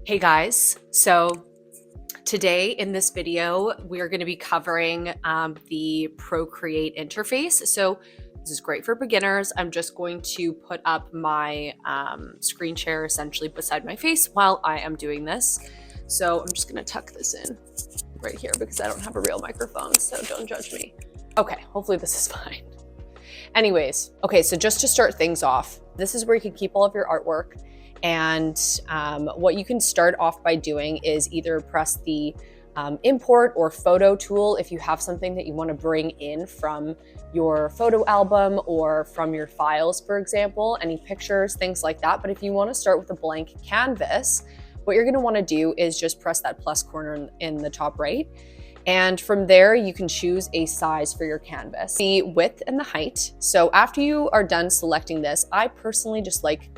Hey guys, so today in this video, we're going to be covering the Procreate interface. So this is great for beginners. I'm just going to put up my screen share essentially beside my face while I am doing this. So I'm just going to tuck this in right here because I don't have a real microphone, so don't judge me. Okay, hopefully this is fine. Anyways, okay, so just to start things off, this is where you can keep all of your artwork. And what you can start off by doing is either press the import or photo tool if you have something that you want to bring in from your photo album or from your files, for example, any pictures, things like that. But if you want to start with a blank canvas, what you're going to want to do is just press that plus corner in the top right. And from there, you can choose a size for your canvas, the width and the height. So after you are done selecting this, I personally just like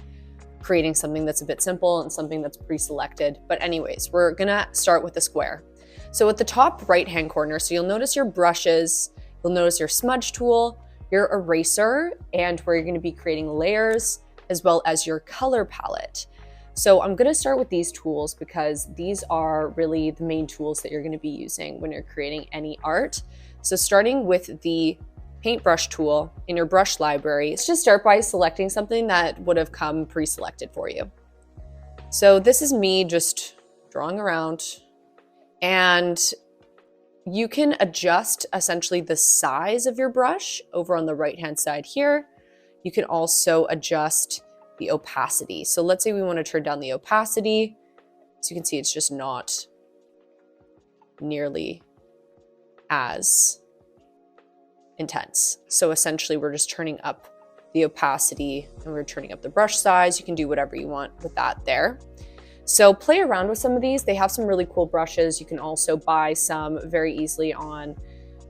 creating something that's a bit simple and something that's pre-selected. But anyways, we're gonna start with the square. So at the top right-hand corner, so you'll notice your brushes, you'll notice your smudge tool, your eraser, and where you're gonna be creating layers, as well as your color palette. So I'm gonna start with these tools because these are really the main tools that you're gonna be using when you're creating any art. So starting with the paintbrush tool in your brush library, is just start by selecting something that would have come pre-selected for you. So this is me just drawing around, and you can adjust essentially the size of your brush over on the right-hand side here. You can also adjust the opacity. So let's say we want to turn down the opacity. So you can see it's just not nearly as intense. So essentially we're just turning up the opacity and we're turning up the brush size. You can do whatever you want with that there. So play around with some of these. They have some really cool brushes. You can also buy some very easily on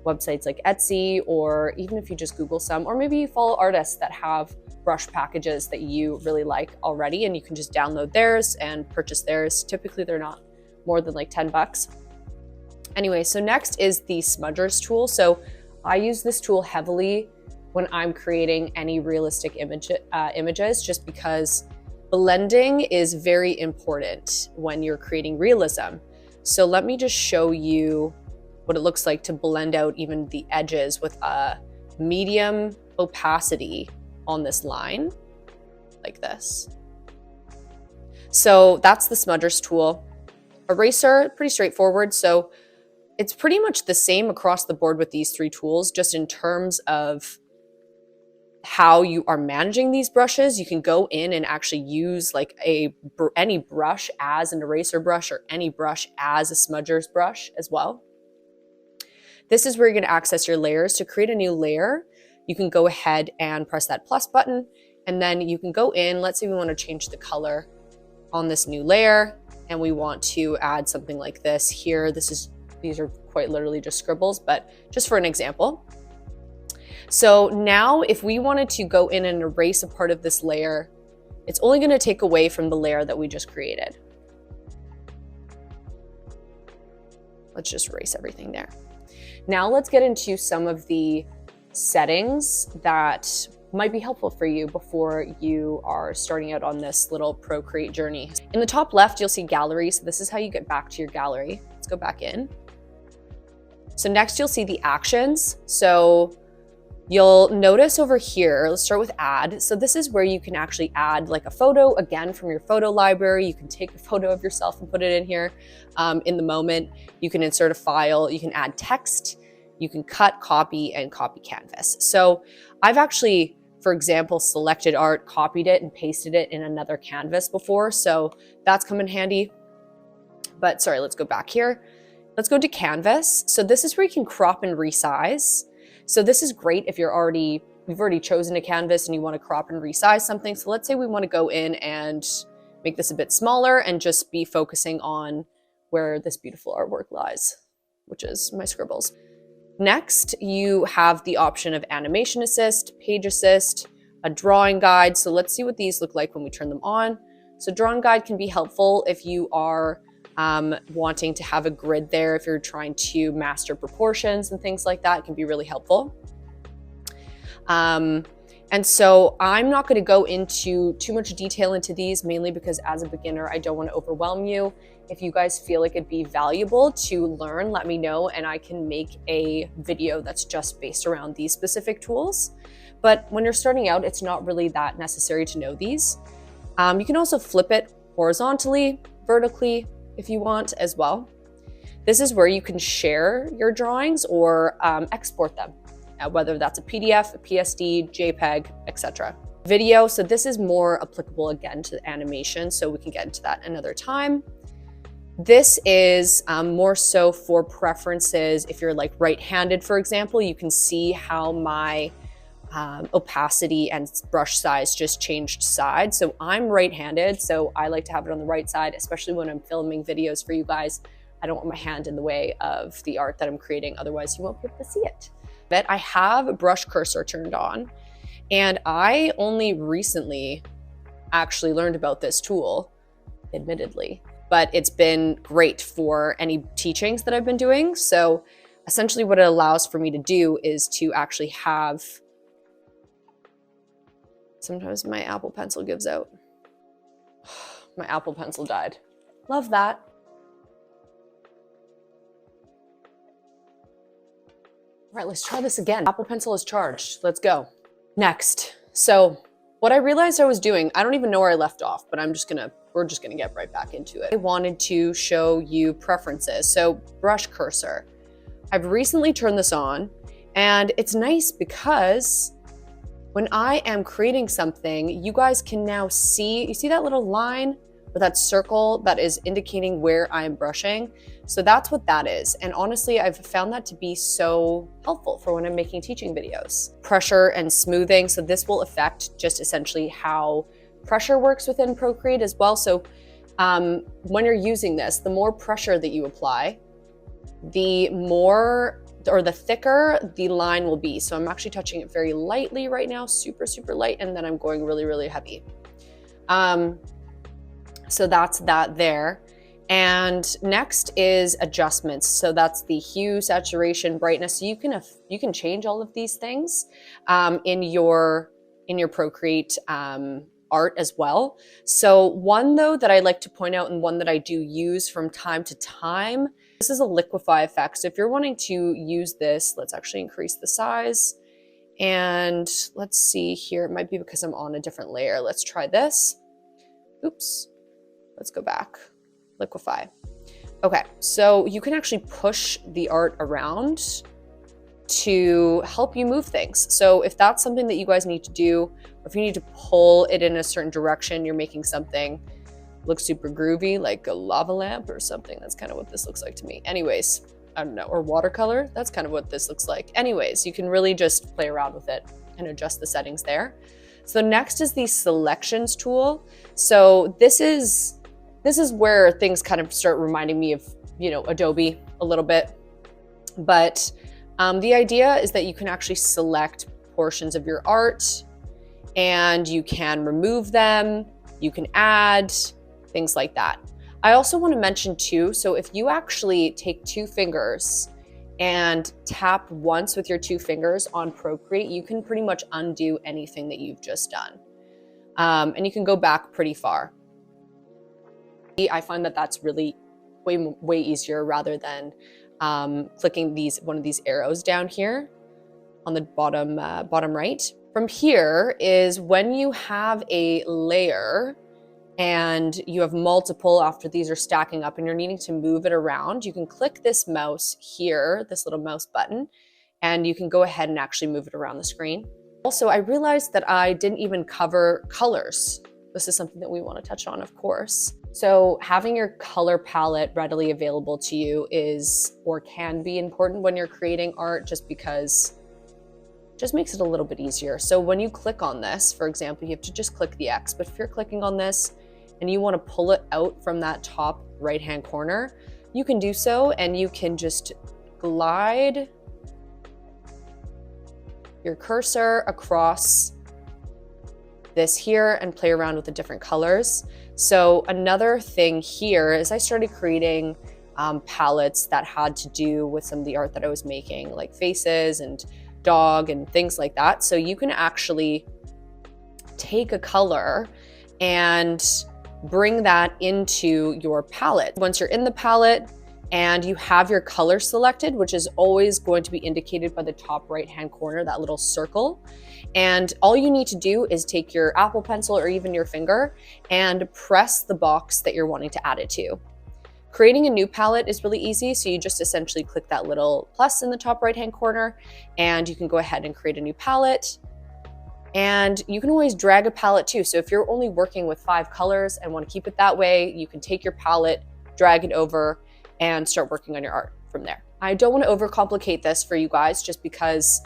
websites like Etsy, or even if you just Google some, or maybe you follow artists that have brush packages that you really like already, and you can just download theirs and purchase theirs. Typically they're not more than like 10 bucks. Anyway, so next is the smudgers tool. So I use this tool heavily when I'm creating any realistic images, just because blending is very important when you're creating realism. So let me just show you what it looks like to blend out even the edges with a medium opacity on this line, like this. So that's the smudgers tool. Eraser, pretty straightforward. So it's pretty much the same across the board with these three tools, just in terms of how you are managing these brushes. You can go in and actually use like any brush as an eraser brush or any brush as a smudgers brush as well. This is where you're going to access your layers. To create a new layer, you can go ahead and press that plus button, and then you can go in. Let's say we want to change the color on this new layer, and we want to add something like this here. These are quite literally just scribbles, but just for an example. So now if we wanted to go in and erase a part of this layer, it's only going to take away from the layer that we just created. Let's just erase everything there. Now let's get into some of the settings that might be helpful for you before you are starting out on this little Procreate journey. In the top left, you'll see gallery. So this is how you get back to your gallery. Let's go back in. So next you'll see the actions. So you'll notice over here, let's start with add. So this is where you can actually add like a photo, again, from your photo library. You can take a photo of yourself and put it in here in the moment. You can insert a file, you can add text, you can cut, copy, and copy canvas. So I've actually, for example, selected art, copied it, and pasted it in another canvas before. So that's come in handy. But sorry, let's go back here. Let's go to canvas. So this is where you can crop and resize. So this is great if you've already chosen a canvas and you want to crop and resize something. So let's say we want to go in and make this a bit smaller and just be focusing on where this beautiful artwork lies, which is my scribbles. Next, you have the option of animation assist, page assist, a drawing guide. So let's see what these look like when we turn them on. So drawing guide can be helpful if you are wanting to have a grid there. If you're trying to master proportions and things like that, it can be really helpful. And so I'm not going to go into too much detail into these, mainly because as a beginner, I don't want to overwhelm you. If you guys feel like it'd be valuable to learn, let me know and I can make a video that's just based around these specific tools. But when you're starting out, it's not really that necessary to know these. You can also flip it horizontally, vertically, if you want as well. This is where you can share your drawings or export them, whether that's a PDF, a PSD, JPEG, etc. Video, so this is more applicable again to animation, so we can get into that another time. This is more so for preferences. If you're like right-handed, for example, you can see how my opacity and brush size just changed sides. So I'm right-handed, so I like to have it on the right side, especially when I'm filming videos for you guys. I don't want my hand in the way of the art that I'm creating, otherwise you won't be able to see it. But I have a brush cursor turned on, and I only recently actually learned about this tool, admittedly, but it's been great for any teachings that I've been doing. So essentially what it allows for me to do is to actually have, sometimes my Apple Pencil gives out. My Apple Pencil died. Love that. All right, let's try this again. Apple Pencil is charged. Let's go. Next. So what I realized I was doing, I don't even know where I left off, but we're just gonna get right back into it. I wanted to show you preferences. So brush cursor. I've recently turned this on, and it's nice because when I am creating something, you guys can now see, you see that little line or that circle that is indicating where I'm brushing? So that's what that is. And honestly, I've found that to be so helpful for when I'm making teaching videos. Pressure and smoothing. So this will affect just essentially how pressure works within Procreate as well. So when you're using this, the more pressure that you apply, the more or the thicker the line will be. So I'm actually touching it very lightly right now, super, super light, and then I'm going really, really heavy. So that's that there. And next is adjustments. So that's the hue, saturation, brightness. So you can change all of these things in your Procreate art as well. So one though that I like to point out, and one that I do use from time to time, this is a liquefy effect. So if you're wanting to use this, let's actually increase the size. And let's see here, it might be because I'm on a different layer. Let's try this. Oops, let's go back. Liquefy. Okay, so you can actually push the art around to help you move things. So if that's something that you guys need to do, or if you need to pull it in a certain direction, you're making something look super groovy, like a lava lamp or something. That's kind of what this looks like to me. Anyways, I don't know, or watercolor. That's kind of what this looks like. Anyways, you can really just play around with it and adjust the settings there. So next is the selections tool. So this is where things kind of start reminding me of, you know, Adobe a little bit. But the idea is that you can actually select portions of your art and you can remove them, you can add, things like that. I also want to mention too, so if you actually take two fingers and tap once with your two fingers on Procreate, you can pretty much undo anything that you've just done. And you can go back pretty far. I find that that's really way easier rather than clicking one of these arrows down here on the bottom right. From here is when you have a layer and you have multiple after these are stacking up and you're needing to move it around, you can click this mouse here, this little mouse button, and you can go ahead and actually move it around the screen. Also, I realized that I didn't even cover colors. This is something that we want to touch on, of course. So having your color palette readily available to you is, or can be, important when you're creating art, just because it just makes it a little bit easier. So when you click on this, for example, you have to just click the X, but if you're clicking on this and you want to pull it out from that top right-hand corner, you can do so, and you can just glide your cursor across this here and play around with the different colors. So another thing here is I started creating palettes that had to do with some of the art that I was making, like faces and dog and things like that. So you can actually take a color and bring that into your palette. Once you're in the palette and you have your color selected, which is always going to be indicated by the top right-hand corner, that little circle. And all you need to do is take your Apple Pencil or even your finger and press the box that you're wanting to add it to. Creating a new palette is really easy. So you just essentially click that little plus in the top right-hand corner and you can go ahead and create a new palette. And you can always drag a palette too. So if you're only working with 5 colors and want to keep it that way, you can take your palette, drag it over, and start working on your art from there. I don't want to overcomplicate this for you guys just because,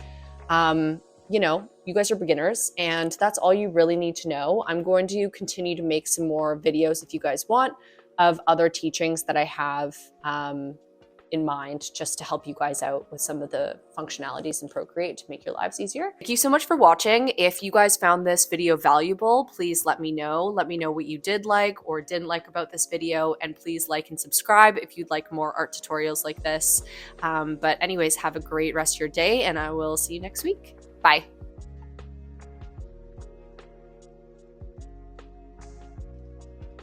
you know, you guys are beginners and that's all you really need to know. I'm going to continue to make some more videos if you guys want of other teachings that I have in mind just to help you guys out with some of the functionalities in Procreate to make your lives easier. Thank you so much for watching. If you guys found this video valuable, please let me know. Let me know what you did like or didn't like about this video, and please like and subscribe if you'd like more art tutorials like this. But anyways, have a great rest of your day and I will see you next week. Bye.